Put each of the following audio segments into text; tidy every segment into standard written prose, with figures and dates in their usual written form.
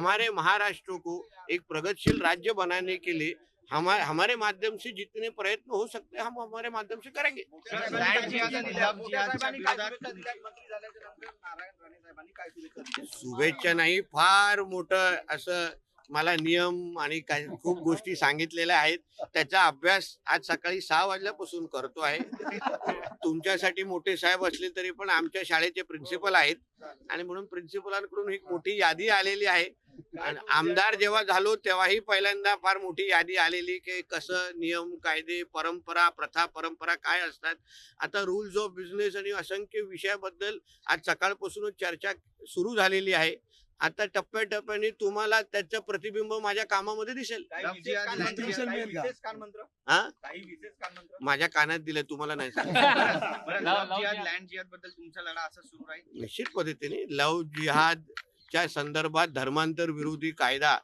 हमारे महाराष्ट्र को एक प्रगतिशील राज्य बनाने के लिए हमारे माध्यम से जितने प्रयत्न हो सकते हैं हम हमारे माध्यम से करेंगे। शुभेच्छा नाही, फार मोठं असं मला नियम आणि काही खूप गोष्टी सांगितलेल्या आहेत, त्याचा अभ्यास आज सकाळी 6 वाजल्यापासून करतो आहे। तुमच्यासाठी मोठे साहेब असले तरी पण आमच्या शाळेचे प्रिन्सिपल आहेत आणि म्हणून प्रिन्सिपलांकडून एक मोठी यादी आलेली आहे। आणि आमदार जेव्हा झालो तेव्हाही पहिल्यांदा फार मोठी यादी आलेली की कसं नियम कायदे परंपरा प्रथा परंपरा काय असतात। आता रूल्स ऑफ बिझनेस आणि असंख्य विषयाबद्दल आज सकाळपासूनच चर्चा सुरू झालेली आहे। आता टप्प्याटप्प्याने तुम्हाला त्याचं प्रतिबिंब माझ्या कामामध्ये दिसेल। हा माझ्या कानात दिले तुम्हाला नाही निश्चित पद्धतीने लव जिहादच्या संदर्भात धर्मांतर विरोधी कायदा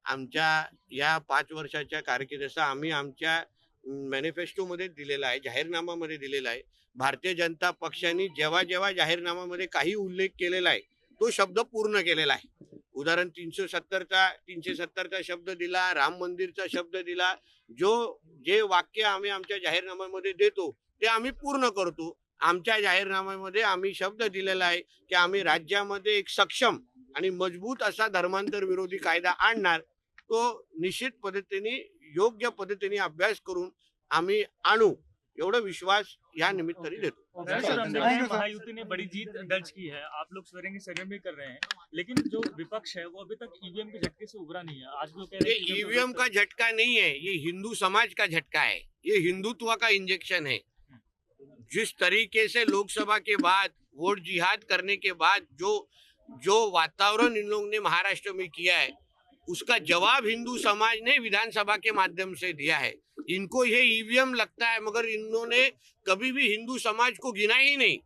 आमच्या या 5 वर्षाच्या कारकिर्दीचा आम्ही आमच्या मॅनिफेस्टोमध्ये दिलेला आहे, जाहीरनाम्यामध्ये दिलेला आहे। भारतीय जनता पक्षाने जेव्हा जेव्हा जाहीरनाम्यामध्ये काही उल्लेख केलेला आहे तो शब्द पूर्ण केलेला आहे। उदाहरण 370चा शब्द दिला, राम मंदिरचा शब्द दिला, जे वाक्य आम्ही आमच्या जाहीरनाम्यामध्ये देतो ते आम्ही पूर्ण करतो। आमच्या जाहीरनाम्यामध्ये आम्ही शब्द दिलेला आहे की आम्ही राज्यामध्ये एक सक्षम आणि मजबूत असा धर्मांतर विरोधी कायदा आणणार। तो निश्चित पद्धतीने योग्य पद्धतीने अभ्यास करून आम्ही आणू एवढा विश्वास या निमित्ताने देतो। महायुति ने बड़ी जीत दर्ज की है, आप लोग सवेरे सर्वे भी कर रहे हैं, लेकिन जो विपक्ष है वो अभी तक ईवीएम के झटके से उभरा नहीं है। आज लोग कह रहे हैं ये ईवीएम का झटका नहीं है, ये हिंदू समाज का झटका है, ये हिंदुत्व का इंजेक्शन है। जिस तरीके से लोकसभा के बाद वोट जिहाद करने के बाद जो वातावरण इन लोगों ने महाराष्ट्र में किया है उसका जवाब हिंदू समाज ने विधानसभा के माध्यम से दिया है। इनको ये ईवीएम लगता है मगर इन्होंने कभी भी हिंदू समाज को गिना ही नहीं।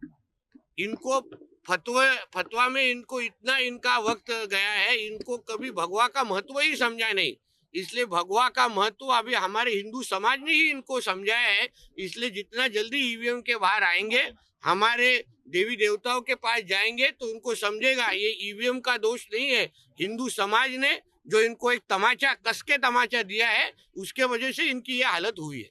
इनको फतवा में इनको इतना इनका वक्त गया है, इनको कभी भगवा का महत्व ही समझा नहीं। इसलिए भगवा का महत्व अभी हमारे हिंदू समाज ने ही इनको समझाया है। इसलिए जितना जल्दी ईवीएम के बाहर आएंगे हमारे देवी देवताओं के पास जाएंगे तो उनको समझेगा ये ईवीएम का दोष नहीं है, हिंदू समाज ने जो इनको एक तमाचा कसके तमाचा दिया है उसके वजह से इनकी ये हालत हुई है।